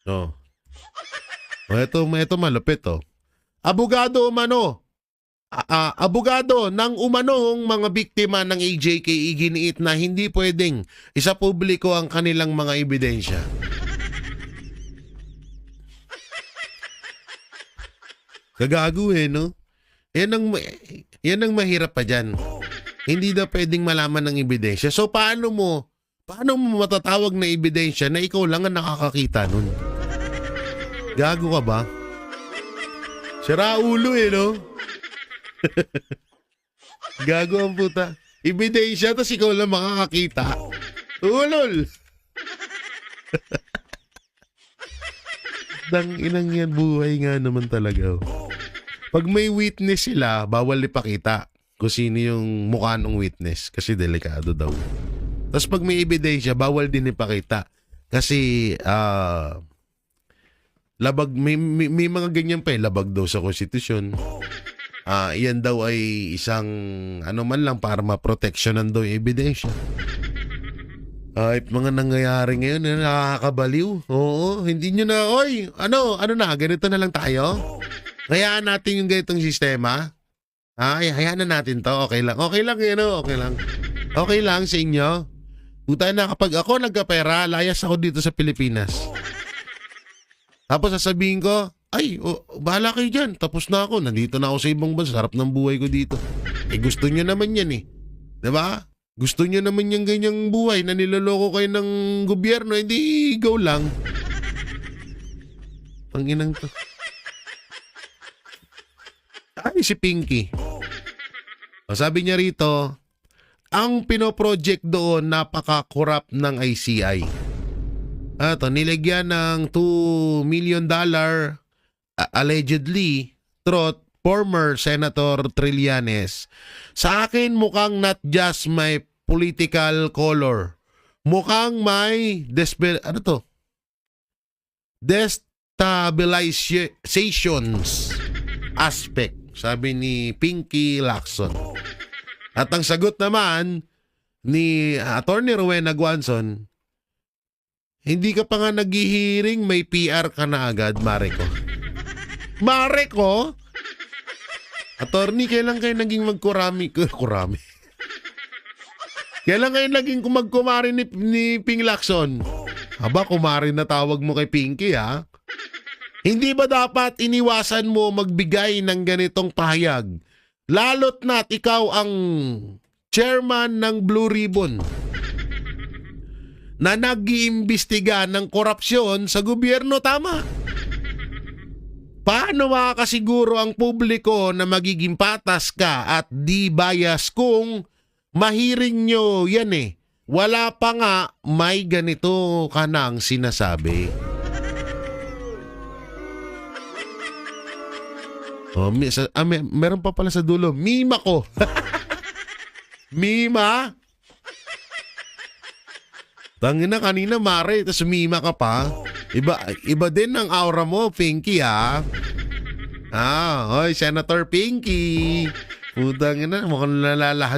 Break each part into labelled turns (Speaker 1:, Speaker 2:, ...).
Speaker 1: Oh. Ito malupit, oh. Abogado umano. Abogado ng umanong mga biktima ng AJK iginiit na hindi pwedeng isa publiko ang kanilang mga ebidensya. Kagago no? Yan ang mahirap pa dyan. Hindi daw pwedeng malaman ng ebidensya. So paano mo matatawag na ebidensya na ikaw lang ang nakakakita nun? Gago ka ba? Sira ulo no? Gago ang puta. Ebidensya tas ikaw lang makakakita. Ulol! Dang inang yan, buhay nga naman talaga. Pag may witness sila, bawal ipakita kung sino yung mukha ng witness kasi delikado daw. Tapos pag may ebidensya, bawal din ipakita kasi labag, may mga ganyan pa labag daw sa konstitusyon. Iyan daw ay isang ano man lang para maproteksyonan daw yung ebidensya. Mga nangyayari ngayon na nakakabaliw. Oo, hindi nyo na, oy, ano na, ganito na lang tayo. Hayaan natin yung ganitong sistema. Hayaan na natin to, okay lang yan, okay lang. Okay lang sa inyo. Puta na, kapag ako nagkapera, layas ako dito sa Pilipinas. Tapos sasabihin ko, bahala kayo dyan, tapos na ako, nandito na ako sa ibang bansa, sarap ng buhay ko dito. Gusto nyo naman yan Diba? Gusto nyo naman yung ganyang buhay na niloloko kayo ng gobyerno, hindi go lang. Panginang to. Si Pinky. Sabi niya rito, ang pinoproject doon napaka-corrupt ng ICI. Nilagyan ng $2 million allegedly through former Senator Trillanes. Sa akin mukhang not just my political color. Mukhang may destabilizations aspect, sabi ni Pinky Lacson. At ang sagot naman ni Attorney Rowena Guanzon, hindi ka pa nga naghihiring, may PR ka na agad, Mareko. Mareko? Attorney, kailan kayo naging magkurami? Kailan kayo naging magkumari ni Ping Lacson? Aba, kumari na tawag mo kay Pinky, ha? Hindi ba dapat iniwasan mo magbigay ng ganitong pahayag? Lalo't na't ikaw ang chairman ng Blue Ribbon na nag-iimbestiga ng korupsyon sa gobyerno, tama? Paano makakasiguro ang publiko na magiging patas ka at di bias kung mahiring nyo yan Wala pa nga may ganito ka nang sinasabi. Meron pa pala sa dulo. Mima ko. Mima? Tangina kanina Mare, tapos mima ka pa. Iba din ang aura mo, Pinky, ha? Hoy, Senator Pinky. Putang ina, mukhang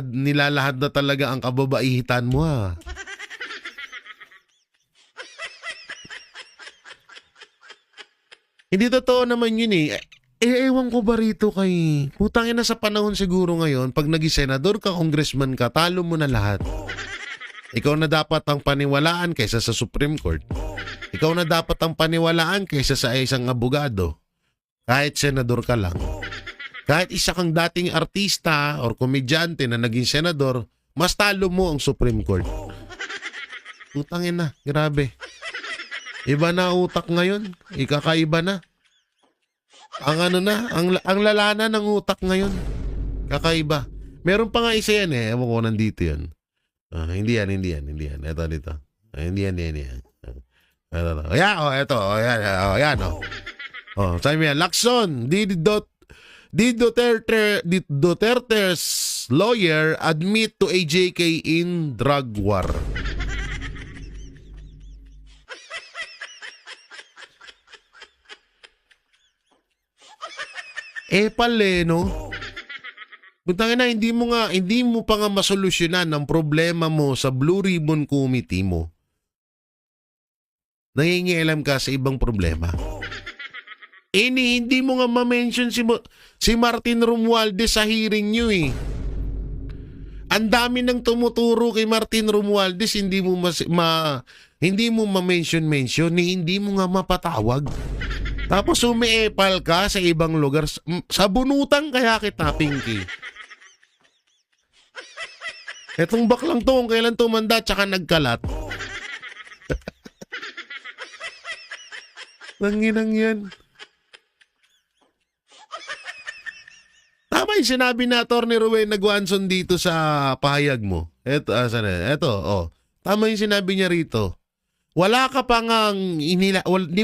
Speaker 1: nilalahad na talaga ang kababaihitan mo, ha? Hindi totoo naman yun ewan ko ba rito kay... Putang ina sa panahon siguro ngayon, pag naging senador ka, congressman ka, talo mo na lahat. Ikaw na dapat ang paniwalaan kaysa sa Supreme Court. Ikaw na dapat ang paniwalaan kaysa sa isang abogado. Kahit senador ka lang. Kahit isa kang dating artista or komedyante na naging senador, mas talo mo ang Supreme Court. Putangin na, grabe. Iba na utak ngayon. Ikakaiba na. Ang lalana ng utak ngayon. Kakaiba. Meron pa nga isa yan Ewan ko nandito yan. Hindi yan. Ito dito. Hindi yan. Ito. Yan. Sabi mo yan. Lacson, Duterte's lawyer admit to AJK in drug war. Pala no? Buntangin na, hindi mo pa nga masolusyonan ang problema mo sa Blue Ribbon Committee mo. nangingialam ka sa ibang problema. Hindi mo nga ma-mention si Martin Romualdez sa hearing nyo eh. Ang dami nang tumuturo kay Martin Romualdez, hindi mo ma-mention, hindi mo nga mapatawag. Tapos umiepal ka sa ibang lugar. Sa bunutan kaya kita, Pinky. Etong baklang to, kung kailan tumanda, tsaka nagkalat. Nanginang yan. Tama yung sinabi na Atty. Rowena Guanzon dito sa pahayag mo. Ito. Tama yung sinabi niya rito. Wala ka pa nga, hindi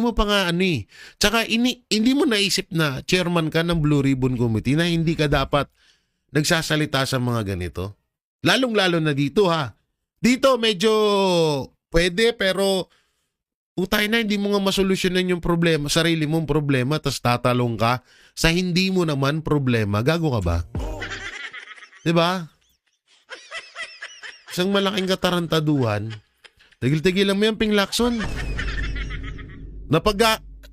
Speaker 1: mo pa nga Tsaka hindi mo naisip na chairman ka ng Blue Ribbon Committee na hindi ka dapat nagsasalita sa mga ganito. Lalong-lalo na dito ha. Dito medyo pwede pero utay na, hindi mo nga masolusyonan yung problema, sarili mong problema, tas tatalong ka sa hindi mo naman problema. Gago ka ba? Diba? Isang malaking katarantaduhan. Tigil-tigilan mo yung Ping Lacson.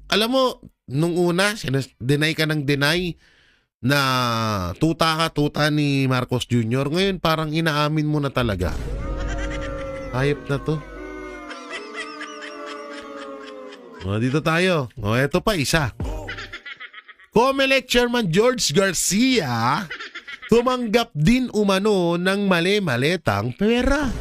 Speaker 1: Alam mo, nung una, deny ka ng deny na tuta ni Marcos Jr. Ngayon, parang inaamin mo na talaga. Hayop na to. Dito tayo. Eto pa, isa. COMELEC Chairman George Garcia tumanggap din umano ng mali-maletang pera.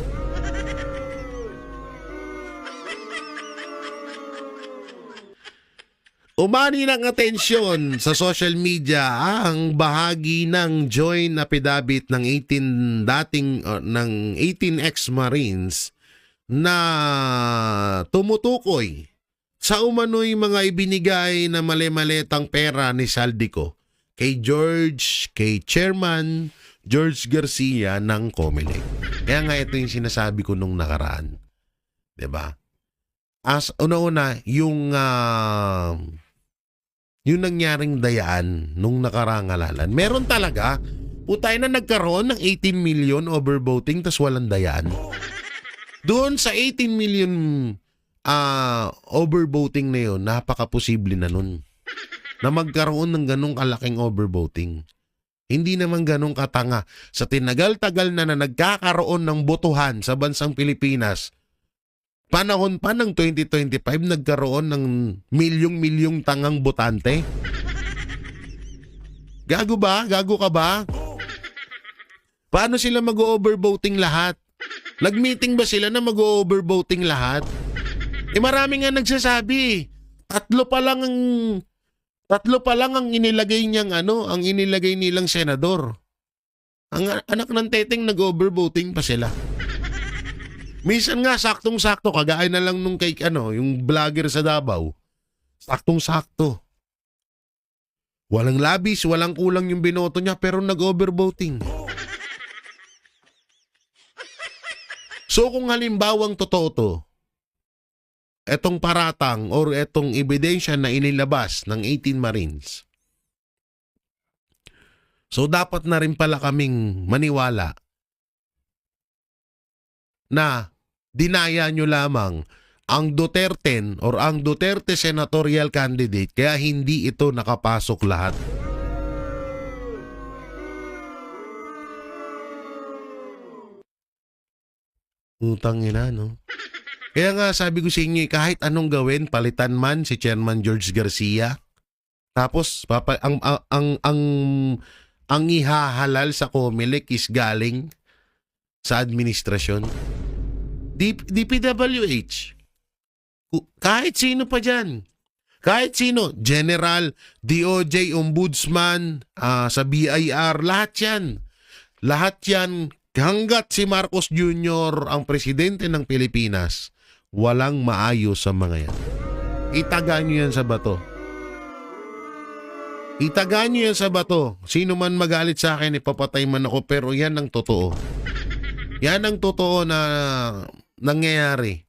Speaker 1: Umani ng atensyon sa social media ang bahagi ng joint affidavit ng 18 ex-Marines na tumutukoy sa umano'y mga ibinigay na mali-maletang pera ni Saldico kay Chairman George Garcia ng COMELEC. Kaya nga ito yung sinasabi ko nung nakaraan. 'Di ba? As una-una, yung nangyaring dayaan nung nakarangalalan. Meron talaga. Putay na nagkaroon ng 18 million overvoting tas walang dayaan. Doon sa 18 million overvoting na yun, napaka-posible na nun na magkaroon ng ganong kalaking overvoting. Hindi naman ganong katanga. Sa tinagal-tagal na nagkakaroon ng botohan sa bansang Pilipinas, panahon pa ng 2025, nagkaroon ng milyong-milyong tangang botante. Gago ba? Gago ka ba? Paano sila mag-overvoting lahat? Nag-meeting ba sila na mag-overvoting lahat? Marami nga nagsasabi. Tatlo pa lang ang inilagay niyang ang inilagay nilang senador. Ang anak ng teteng nag-overvoting pa sila. Minsan nga saktong-sakto, kagaya na lang nung kay yung vlogger sa Davao. Saktong-sakto. Walang labis, walang kulang yung binoto niya pero nag-overvoting. So kung halimbawang totoo to, etong paratang or etong ebidensya na inilabas ng 18 Marines, so dapat na rin pala kaming maniwala na dinaya nyo lamang ang Duterte or ang Duterte senatorial candidate kaya hindi ito nakapasok lahat. Utang ina, no? Kaya nga sabi ko sa inyo, kahit anong gawin, palitan man si Chairman George Garcia, tapos ang ihahalal sa COMELEC is galing sa administrasyon. DPWH. Kahit sino pa dyan. Kahit sino. General, DOJ, Ombudsman, sa BIR, lahat yan. Lahat yan. Hanggat si Marcos Jr. ang presidente ng Pilipinas, walang maayos sa mga yan. Itaga nyo yan sa bato. Itaga nyo yan sa bato. Sino man magalit sa akin, ipapatay man ako, pero yan ang totoo. Yan ang totoo na nangyayari.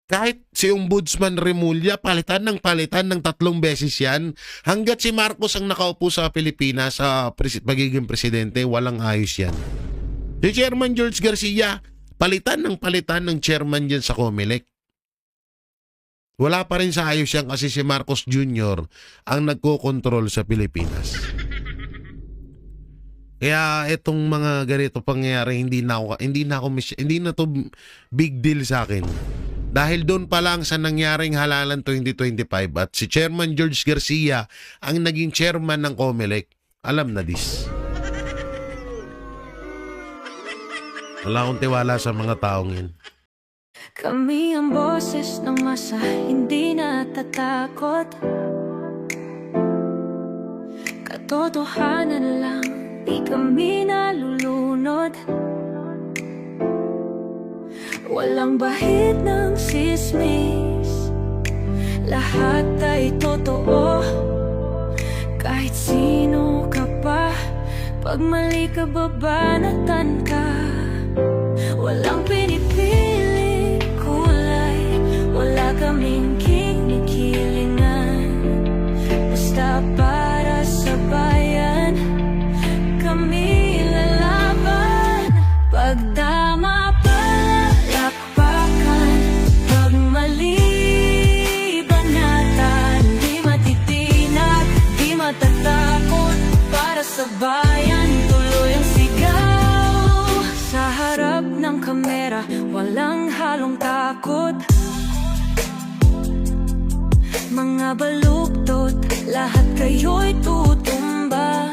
Speaker 1: Kahit si Ombudsman Remulla, palitan ng 3 beses yan. Hanggat si Marcos ang nakaupo sa Pilipinas sa pagiging presidente, walang ayos yan. Si Chairman George Garcia, palitan ng chairman dyan sa COMELEC. wala pa rin sa ayos yan kasi si Marcos Jr. ang nagkokontrol sa Pilipinas. Kaya itong mga ganito pangyayari hindi na to big deal sa akin. Dahil doon pa lang sa nangyaring halalan 2025 at si Chairman George Garcia ang naging chairman ng COMELEC, alam na this. Wala akong tiwala sa mga taong yun.
Speaker 2: Kami ang boses ng masa, hindi natatakot. Katotohanan lang, di kami nalulunod. Walang bahid ng sismis, lahat ay totoo. Kahit sino ka pa, pag mali ka babanatan ka. Walang pinipili kulay, wala kaming kinikilingan. Basta para sa bayan, kami lalaban. Pag tama palakpakan, pag mali banatan. Di matitinag, di matatakot, para sa bayan tuloy ang sigaw. Sa harap ng kamera, walang halong takot. Mga baluktot, lahat kayo'y tutumba.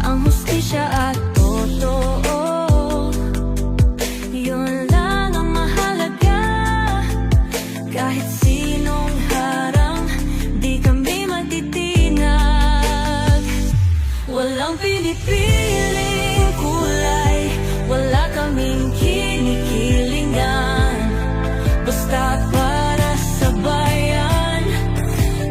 Speaker 2: Ang hustisya at totoo, yun lang ang mahalaga. Kahit sinong harang, di kami matitinag. Walang pinipiling kulay, wala kaming kinikilingan. Basta para sa bayan,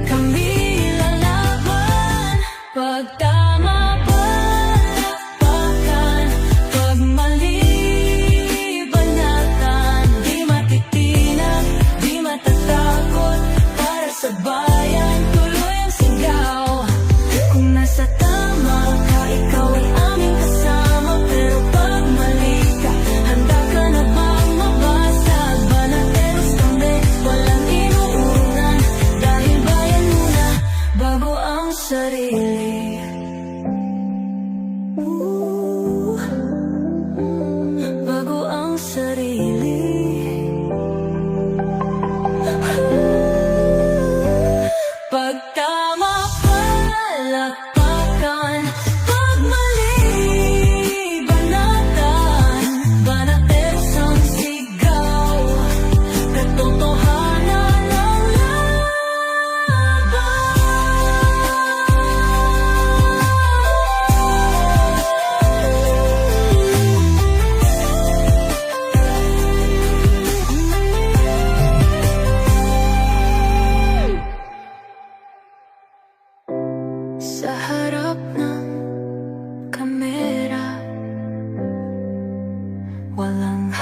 Speaker 2: kami lalaban. Pag tama palakpakan, pag mali banatan. Di matitinag, di matatakot, para sa bayan tuloy ang sigaw. Kung nasa tama ka, ikaw ay aming kasama. Pero pag mali ka, handa ka na bang mabasag? Banateros kami, walang inuunan. Dahil bayan muna, bago ang sarili. Bago ang sarili. Pag tama palakpakan, pag mali banatan. Banateros ang sigaw, katotohanan ang sa harap ng kamera, walang